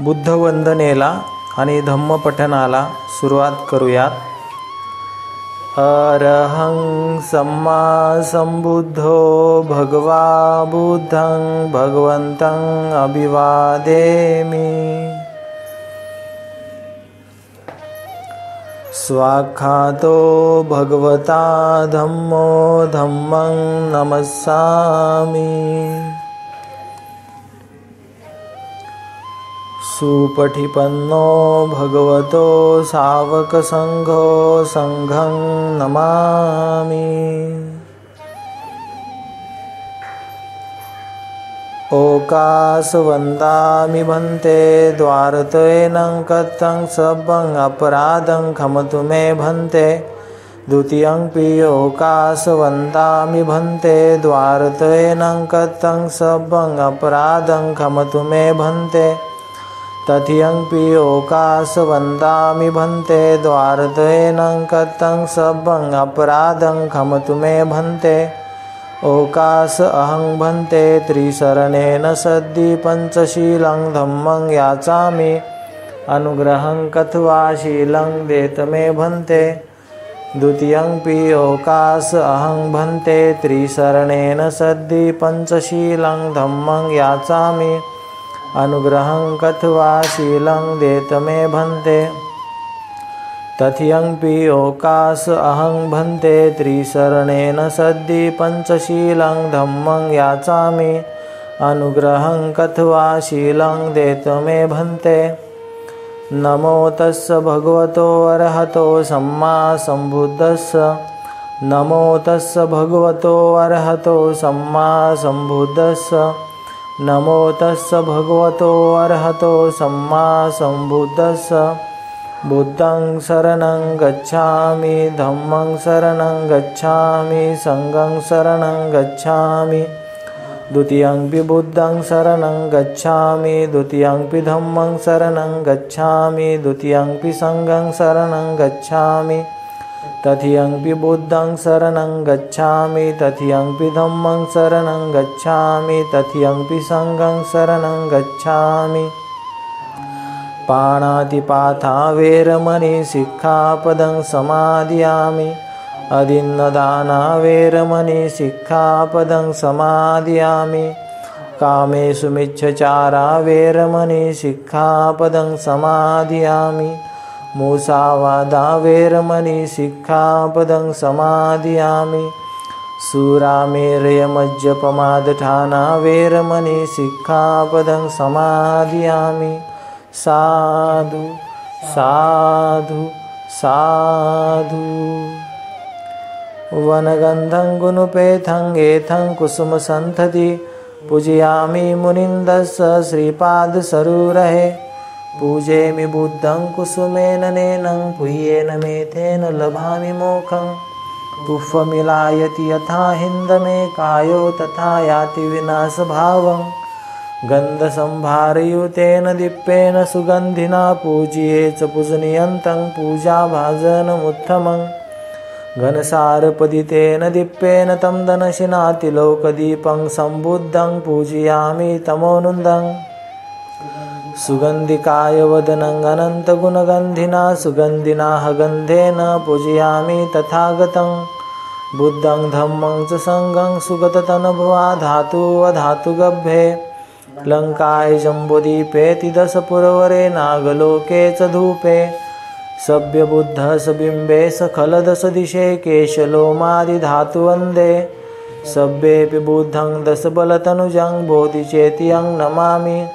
बुद्धवंदनेला आणि धम्मपठनाला सुरुवात करूयात. अरहं सम्मा संबुद्धो भगवा बुद्धं भगवन्तं अभिवादेमि. स्वाख्यातो भगवता धम्मो धम्मं नमस्सामि. सुपठिपन्नो भगवतो सावकसंघो संघं नमामि. ओकासवन्दामि भन्ते द्वारतयेनं कथं सब्बं अपराधं खमतु मे भन्ते. द्वितीयंपि ओकासवन्दामि भन्ते द्वारतयेनं कथं सब्बं अपराधं खमतु मे भन्ते. तथियंपि ओकासवन्दामि भन्ते द्वारतयेनं कथं सब्बं अपराधं खमतु मे भन्ते. ओकास अहं भन्ते त्रिशरणेन सद्धि पंचशीलं धम्मं याचामि. अनुग्रहं कथवा शीलं देत मे भन्ते. द्वितीयंपि ओकास अहं भन्ते त्रिशरणेन सद्धि पंचशीलं धम्मं याचामि. अनुग्रहं कथवा शीलं देत मे भन्ते. तथियंपि ओकास अहं भन्ते त्रिशरणेन सद्धि पंचशीलं धम्मं याचामि. अनुग्रहं कथवा शीलं देत मे भन्ते. नमो तस्स भगवतो अरहतो सम्मा संबुद्धस्स. नमो तस्स भगवतो अरहतो सम्मा संबुद्धस्स. नमो तस्स भगवतो अरहतो सम्मा संबुद्धस्स. बुद्धं शरणं गच्छामि धम्मं शरणं गच्छामि संघं शरणं गच्छामि. द्वितीयंपि बुद्धं शरणं गच्छामि द्वितीयंपि धम्मं शरणं गच्छामि द्वितीयंपि संघं शरणं गच्छामि. तथियंपि बुद्धं शरणं गच्छामि तथियंपि धम्मं शरणं गच्छामि तथियंपि संघं शरणं गच्छामि. पाणातिपाता वेरमणि सिक्खापदं समादयामि. अदिन्नदाना वेरमणि सिक्खापदं समादयामि. कामेषु मिच्छचारा वेरमणि सिक्खापदं समादयामि. मुसावादा वेरमणि सिक्खापदं समादयामि. सुरामेरयमज्जपमादठाना वेरमणि सिक्खापदं समादयामि. साधु साधु साधु. वनगंधं गुणपेथं एथं कुसुमसंतति. पूजयामि मुनिन्दस्य श्रीपादसरोरहे. पूजेमि बुद्धं कुसुमेन नैनं पुह्येन मेथेन लभामि मोक्षं. पुष्पमिलायति यथा हिन्दमे कायो तथा याति विनाशभावं. गन्धसंभारयुतेन दीप्तेन सुगन्धिना पूज्ये च पूजनीयन्तं पूजाभाजनमुत्तमं. घनसारपदितेन दीप्तेन तं दनशिनातिलोकदीपं संबुद्धं पूजयामि तमोनुन्दं. सुगन्धिकाय वदनं अनन्तगुणगन्धिना सुगन्धिना गन्धेन पूजयामि तथागतं. बुद्धं धम्मं च संघं सुगततनभवा धातु अधातुगभ्ये. लंकाय जम्बुदीपेति दशपुरवरे नागलोके च धूपे. सभ्यबुद्धः बिम्बे सखलदश दिशे केशलोमादिधातु वन्दे. सभ्येऽपि बुद्धं दशबलतनुजं बोधिचेत्यं नमामि.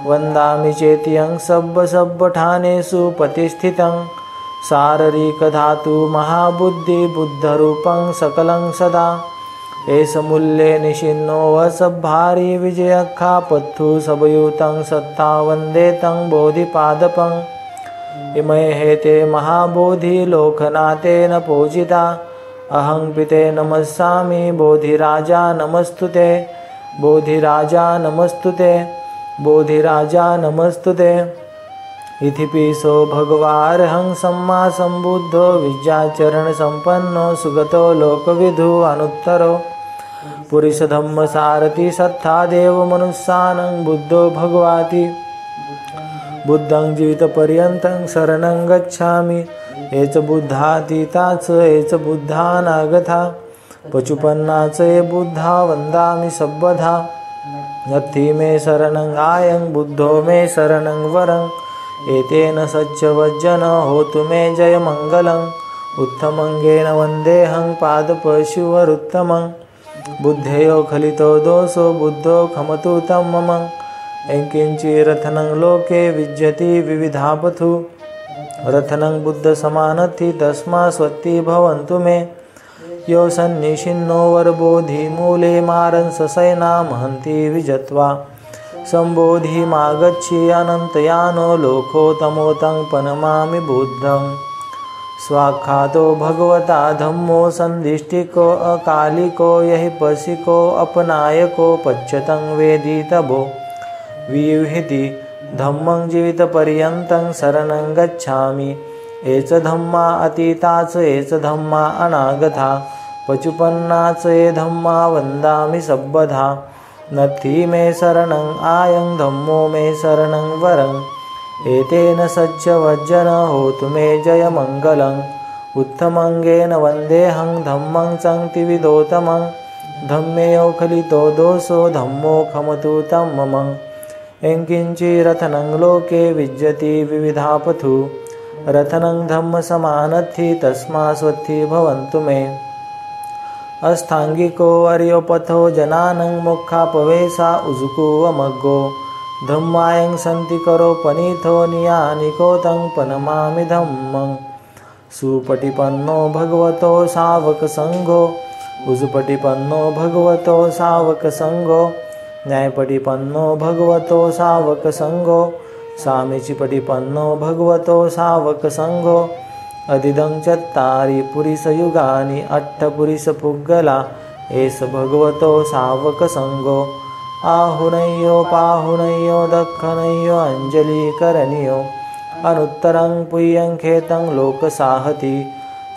वन्दामि चेत्यं सब्बठानेषु प्रतिष्ठितं. शारीरिकधातु महाबुद्धि बुद्धरूपं सकलं सदा. एष मूल्ये निशिन्नो वसभारी विजयखापत्थु सबयुतं सत्ता वन्दे तं बोधिपादपम्. इमे हेते महाबोधि लोकनाथेन पूजिता. अहं पिते नमस्सामि बोधिराजा नमस्तुते. बोधिराजा नमस्तुते. बोधिराजा नमस्तुते. इतिपिसो भगवार्हं सम्मा संबुद्धो विद्याचरण संपन्नो सुगतो लोकविदु अनुत्तरो. पुरुष धम्म सारथि सत्ता देव मनुष्यानं बुद्धो भगवाति. बुद्धं जीवितपर्यन्तं शरणं गच्छामि हेच बुद्धातीताच हेच बुद्धानागता पचुपन्नाच हे बुद्धा वंदामि सब्बधा नत्थि मे शरणं आयं बुद्धो मे शरणं वरं एतेन सच्चवज्जन होतु मे जय मंगलं उत्तमंगेन वन्देऽहं पादपशुवरुत्तमं बुद्धेयो खलितो दोषो बुद्धो खमतु तं मम एंकिंचिरथनं लोके विज्यति विविधापथु रथनं बुद्ध समानति तस्मा स्वत्ति भवन्तु मे यो सन्निशिन्नो वरबोधि मूले मारन् ससैना महन्ति विजत्वा सम्बोधिमागच्छि अनन्तयानो लोकोत्तमोतं पनमामि बुद्धं स्वाख्यातो भगवता धम्मो सन्दिष्टिको अकालिको यहि पशिको अपनायको पच्यतं वेदितभो वियुहिति धम्मं जीवितपर्यन्तं शरणं गच्छामि एच धम्मा अतीताच एच धम्मा अनागता पचुपन्नाच ये धम्मा वन्दामि सब्बधा नत्थि मे शरणं आयं धम्मो मे शरणं वरं एतेन सच्चवज्जन होतु मे जय मंगलं उत्तमंगेन वन्देऽहं धम्मं संक्तिविदोतमं धम्मेयो खलितो दोषो धम्मो खमतु तं मम एंकिंचिरथनं लोके विज्यति विविधापथु रथनं धम्म समानत्थि तस्मा स्वत्ति भवन्तु मे अस्थांगिको अर्योपथो जनानं मुखापवेशा उजुको वमग्गो धम्मायं सन्ति करो पनीथो नियानिको तं पनमामि धम्मं सुपटिपन्नो भगवतो सावक संघो उजुपटिपन्नो भगवतो सावक संघो न्यायपटिपन्नो भगवतो सावक संघो सामीचिपटिपन्नो भगवतो सावक संघो अधिदं चत्तारि पुरिसयुगानि अट्ठपुरिसपुग्गला एष भगवतो सावक संघो आहुनय्यो पाहुनय्यो दक्षिणय्यो अंजलिकरणियो अनुत्तरं पुय्यं खेतं लोकसाहति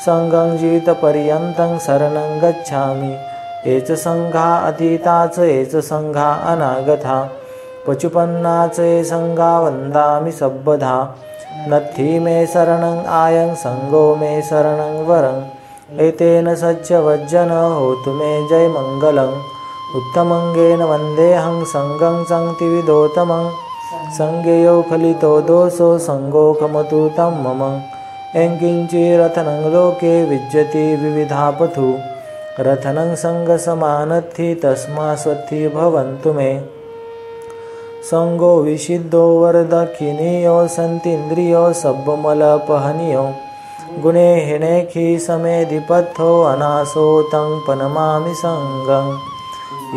संघं जीवितपर्यन्तं शरणं गच्छामि एच संघा अतीताच एच संघा अनागता पचुपन्नाच ये संघा वन्दामि सब्बधा नत्थि मे शरणं आयं संघो मे शरणं वरं एतेन सच्चवज्जन होतु मे जय मंगलं उत्तमंगेन वन्देऽहं संघं संक्तिविदोतमं संज्ञेयो खलितो दोषो संघो खमतु तं मम एंकिंचिरथनं लोके विज्यति विविधापथु रथनं संघसमानत्थि तस्मा स्वत्ति भवन्तु मे संगो विशिद्धो वरदक्षिणीयो सन्तीन्द्रियो सब्बमलपहनियो गुणे हिणेखि समेधिपथो अनासो तं पनमामि संगं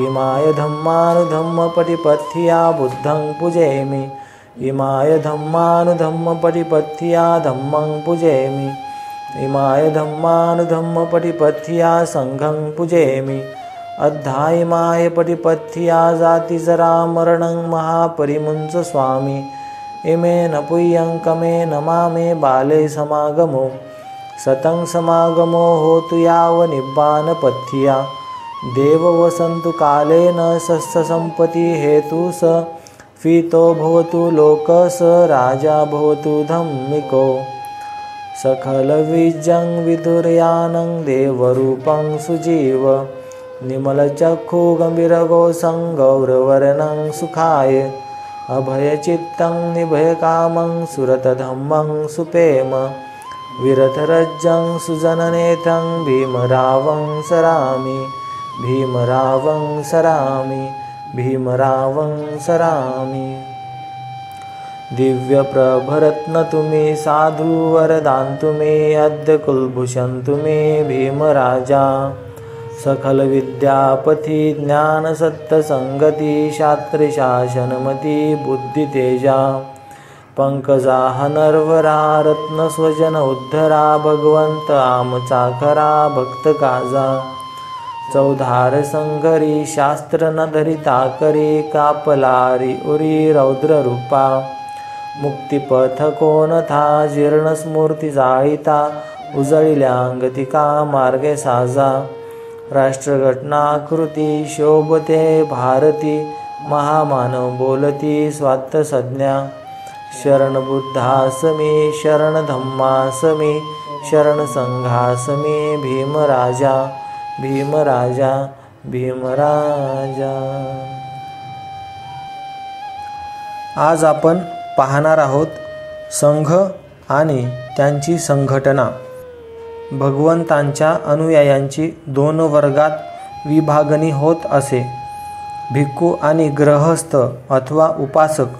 इमाय धम्मानुधम्मपटिपथ्या बुद्धं पूजयामि इमाय धम्मानुधम्मपटिपथ्या धम्मं पूजयामि इमाय धम्मानुधम्मपटिपथ्या संघं पूजयामि अद्धायिमाय पटिपथ्या जातिजरा मरणं महापरिमुञ्च स्वामी इमेन पुय्यं कमे नमामे बाले समागमो सतं समागमो होतु यावनिब्बानपथ्या देव वसन्तु कालेन सस्यसम्पत्ति हेतु स फीतो भवतु लोक स राजा भवतु धम्मिको सकलविजं विदुर्यानं देवरूपं सुजीव निमलचक्षु गम्भीरगोसं गौरवर्णं सुखाय अभयचित्तं निभयकामं सुरतधम्मं सुपेम विरथरज्जं सुजननेत्रं भीमरावं सरामि भीमरावं सरामि भीमरावं सरामि दिव्यप्रभरत्नतु मे साधु वरदान्तु मे अद्य कुलभूषन्तु मे भीमराजा सकल विद्यापति ज्ञान सत्संगति शास्त्र शासनमति बुद्धि तेजा पंकजा नरवरा रत्न स्वजन उद्धरा भगवंत आमचाखरा भक्त काजा चौधार संगरी शास्त्र न धरिता करी कापलारी उरी रौद्र रूपा मुक्तिपथ कोण था जीर्ण स्मूर्ती जाळीता उजळिल्यांगतिका मार्गे साजा राष्ट्रघटनाकृती शोभते भारती महामानव बोलती स्वात्त संज्ञा शरणबुद्धासमे शरणधम्मासमे शरणसंघासमे भीमराजा भीमराजा भीमराजा। आज आपण पाहणार आहोत संघ आणि त्यांची संघटना। भगवंतांच्या अनुयायांची दोन वर्गात विभागणी होत असे, भिक्खू आणि गृहस्थ अथवा उपासक।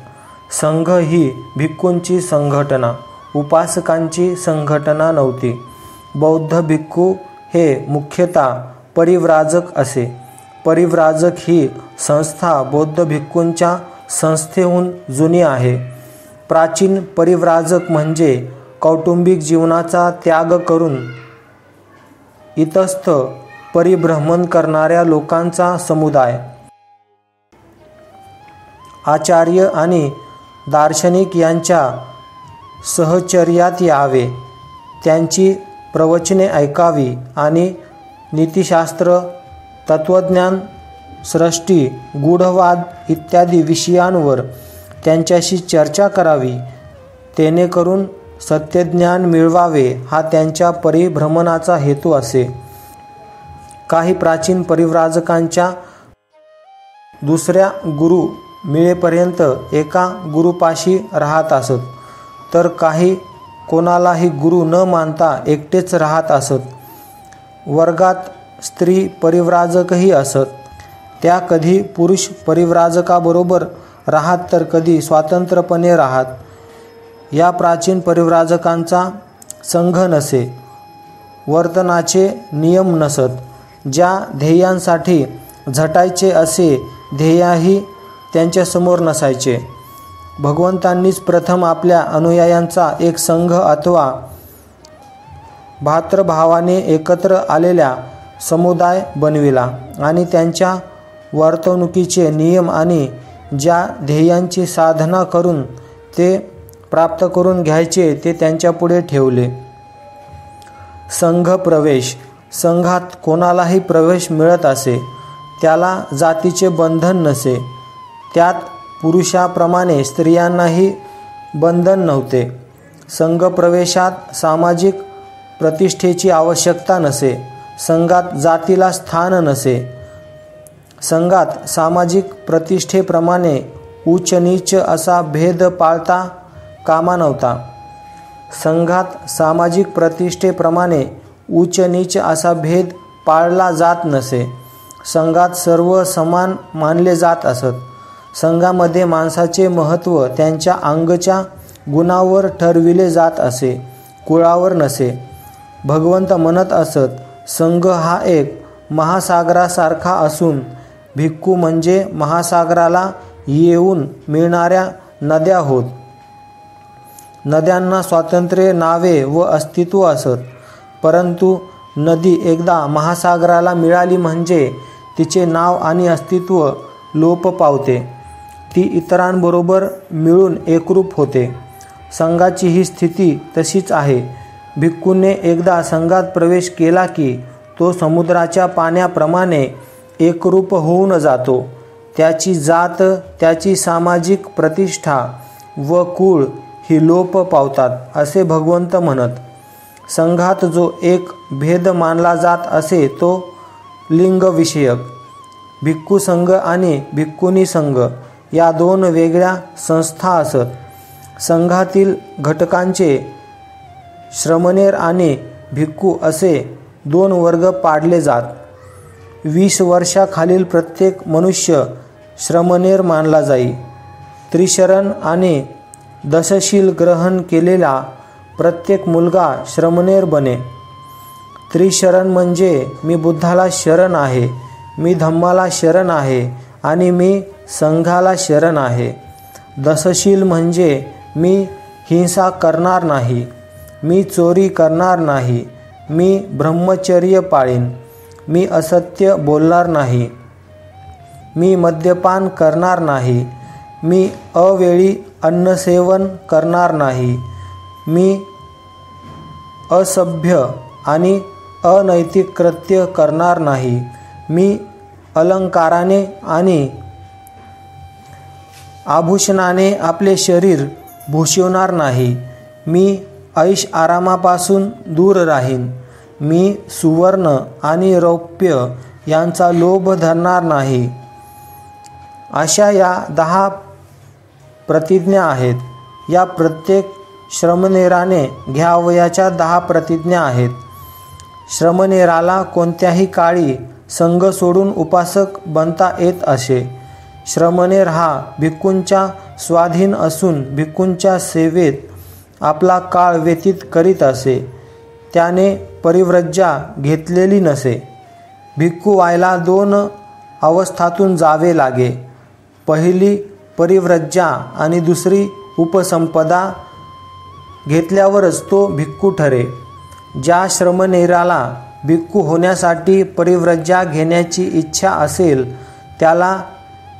संघ ही भिक्खूंची संघटना, उपासकांची संघटना नव्हती। बौद्ध भिक्खू हे मुख्यतः परिव्राजक असे। परिव्राजक ही संस्था बौद्ध भिक्खूंच्या संस्थेहून जुनी आहे। प्राचीन परिव्राजक म्हणजे कौटुंबिक जीवनाचा त्याग करून इतस्त परिभ्रमण करणाऱ्या लोकांचा समुदाय। आचार्य आणि दार्शनिक यांच्या सहचर्यात यावे, त्यांची प्रवचने ऐकावी आणि नीतिशास्त्र, तत्त्वज्ञान, सृष्टी, गूढवाद इत्यादी विषयांवर त्यांच्याशी चर्चा करावी, जेणेकरून सत्यज्ञान मिळवावे हा त्यांच्या परिभ्रमणाचा हेतू असे। काही प्राचीन परिव्राजकांच्या दुसऱ्या गुरु मिळेपर्यंत एका गुरुपाशी राहत असत, तर काही कोणालाही गुरु न मानता एकटेच राहत असत। वर्गात स्त्री परिव्राजकही असत। त्या कधी पुरुष परिव्राजकाबरोबर राहत तर कधी स्वतंत्रपणे राहत। या प्राचीन परिव्राजकांचा संघ नसे, वर्तनाचे नियम नसत। ज्या ध्येयांसाठी झटायचे असे ध्येयही त्यांच्यासमोर नसायचे। भगवंतांनीच प्रथम आपल्या अनुयायांचा एक संघ अथवा भातृभावाने एकत्र आलेला समुदाय बनविला आणि त्यांच्या वर्तणुकीचे नियम आणि ज्या ध्येयांची साधना करून ते प्राप्त करून घ्यायचे ते त्यांच्यापुढे ठेवले। संघ प्रवेश। संघात कोणालाही प्रवेश मिळत असे, त्याला जातीचे बंधन नसे। त्यात पुरुषाप्रमाणे स्त्रियांनाही बंधन नव्हते। संघ प्रवेशात सामाजिक प्रतिष्ठेची आवश्यकता नसे। संघात जातीला स्थान नसे। संघात सामाजिक प्रतिष्ठेप्रमाणे उच्च नीच असा भेद पाळता कामा नव्हता। संघात सामाजिक प्रतिष्ठेप्रमाणे उच्च नीच असा भेद पाळला जात नसे। संघात सर्व समान मानले जात असत। संघामध्ये माणसाचे महत्त्व त्यांच्या अंगच्या गुणावर ठरविले जात असे, कुळावर नसे। भगवंत म्हणत असत, संघ हा एक महासागरासारखा असून भिक्खू म्हणजे महासागराला येऊन मिळणाऱ्या नद्या होत। नद्यांना स्वातंत्र्य, नावे व अस्तित्व असत, परंतु नदी एकदा महासागराला मिळाली म्हणजे तिचे नाव आणि अस्तित्व लोप पावते। ती इतरांबरोबर मिळून एकरूप होते। संघाची ही स्थिती तशीच आहे। भिक्खूने एकदा संघात प्रवेश केला की तो समुद्राच्या पाण्याप्रमाणे एकरूप होऊन जातो। त्याची जात, त्याची सामाजिक प्रतिष्ठा व कुळ ही लोप पावतात असे भगवंत म्हणत। संघात जो एक भेद मानला जात असे तो लिंगविषयक। भिक्खू संघ आणि भिक्खुनी संघ या दोन वेगळ्या संस्था असत। संघातील घटकांचे श्रमणेर आणि भिक्खू असे दोन वर्ग पाडले जात। 20 वर्षाखालील प्रत्येक मनुष्य श्रमणेर मानला जाई। त्रिशरण आणि दशशील ग्रहण केलेला प्रत्येक मुलगा श्रमणेर बने। त्रिशरण म्हणजे मी बुद्धाला शरण आहे, मी धम्माला शरण आहे आणि मी संघाला शरण आहे। दशशील म्हणजे मी हिंसा करणार नाही, मी चोरी करणार नाही, मी ब्रह्मचर्य पाळीन, मी असत्य बोलणार नाही, मी मद्यपान करणार नाही, मी अवेळी अन्नसेवन करणार नाही, मी असभ्य आणि अनैतिक कृत्य करणार नाही, मी अलंकाराने आणि आभूषणाने आपले शरीर भूषवणार नाही. मी ऐश आरामापासून दूर राहीन. मी सुवर्ण आणि रौप्य यांचा लोभ धरणार नाही. अशा या 10 प्रतिज्ञा आहेत. या प्रत्येक श्रमणेराने घ्यावयाच्या 10 प्रतिज्ञा आहेत. श्रमणेराला कोणत्याही काळी संघ सोडून उपासक बनता येत असे. श्रमणेर हा भिक्खूंच्या स्वाधीन असून भिक्खूंच्या सेवेत आपला काळ व्यतीत करीत असे. त्याने परिव्रज्या घेतलेली नसे. भिक्खू व्हायला 2 अवस्थातून जावे लागे. पहिली परिव्रज्या आणि दुसरी उपसंपदा घेतल्यावरच तो भिक्खू ठरे. ज्या श्रमणेराला भिक्खू होण्यासाठी परिव्रज्या घेण्याची इच्छा असेल त्याला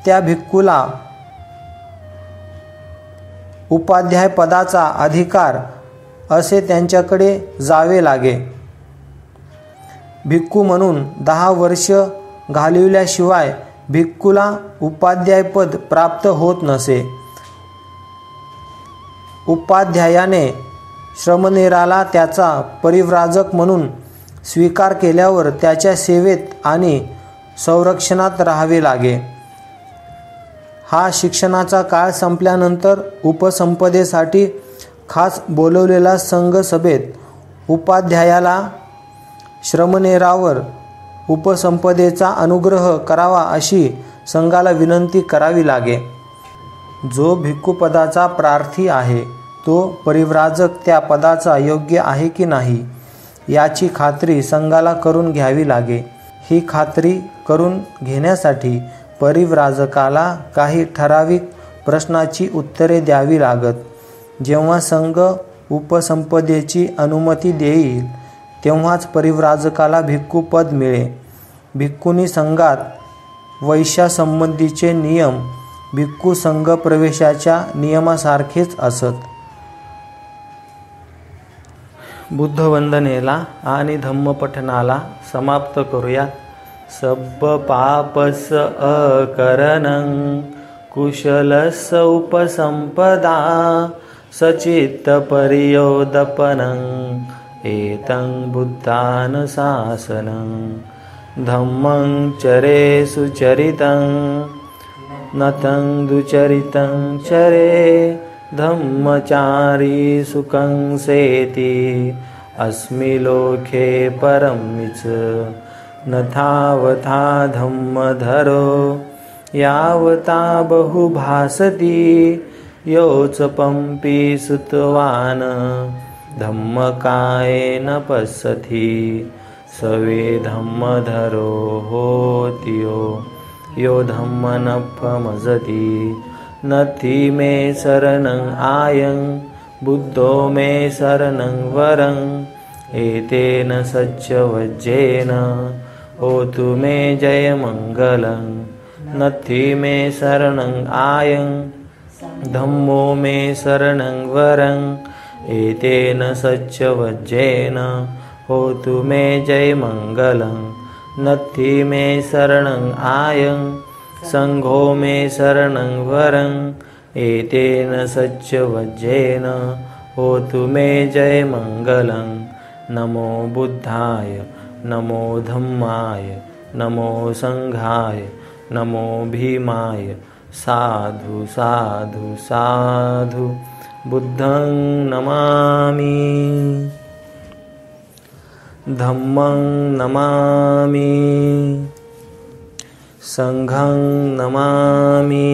त्या भिक्खूला उपाध्याय पदाचा अधिकार असे त्यांच्याकडे जावे लागे. भिक्खू म्हणून 10 वर्ष घालविल्याशिवाय भिक्खूला उपाध्यायपद प्राप्त होत नसे. उपाध्यायाने श्रमणेराला त्याचा परिव्राजक म्हणून स्वीकार केल्यावर त्याच्या सेवेत आणि संरक्षणात राहावे लागे. हा शिक्षणाचा काळ संपल्यानंतर उपसंपदेसाठी खास बोलवलेला संघ सभेत उपाध्यायाला श्रमणेरावर उपसंपदेचा अनुग्रह करावा अशी संघाला विनंती करावी लागे. जो भिक्खूपदाचा प्रार्थी आहे तो परिव्राजक त्या पदाचा योग्य आहे की नाही याची खात्री संघाला करून घ्यावी लागे. ही खात्री करून घेण्यासाठी परिव्राजकाला काही ठराविक प्रश्नाची उत्तरे द्यावी लागत. जेव्हा संघ उपसंपदेची अनुमती देईल तेव्हाच परिव्राजकाला भिक्खूपद मिळे. भिक्खूंनी संघात वैश्यासंबंधीचे नियम भिक्खू संघ प्रवेशाच्या नियमासारखेच असत. बुद्धवंदनेला आणि धम्मपठनाला समाप्त करूयात. सब्ब पापस अकरणं कुशलस उपसंपदा सचित्त परियोदपनं एतं बुद्धानुशासनं धम्मं चरे सुचरितं नतं दुचरितं चरे धम्मचारी सुखं सेति अस्मि लोके परमिच नथावथा धम्मधरो यावता बहुभासति योच पंपी सुतवान धम्मकायेन पश्यति सवे धम्मधरो होतियो यो धम्मनफमजति नथि मे शरणं आयं बुद्धो मे शरणं वरं एतेन सच्चवज्जेन होतु मे जयमङ्गलं नथि मे शरणं आयं धम्मो मे शरणं वरं एतेन सच्चवज्जेन होतु मे जयमङ्गलं नथि मे शरणं आयं संघो मे शरणं वरं एतेन सच्चवज्जेन होतु मे जयमङ्गलं नमो बुद्धाय नमो धम्माय नमो संघाय नमो भीमाय साधु साधु साधु बुद्धं नमामि धम्मं नमामि संघं नमामि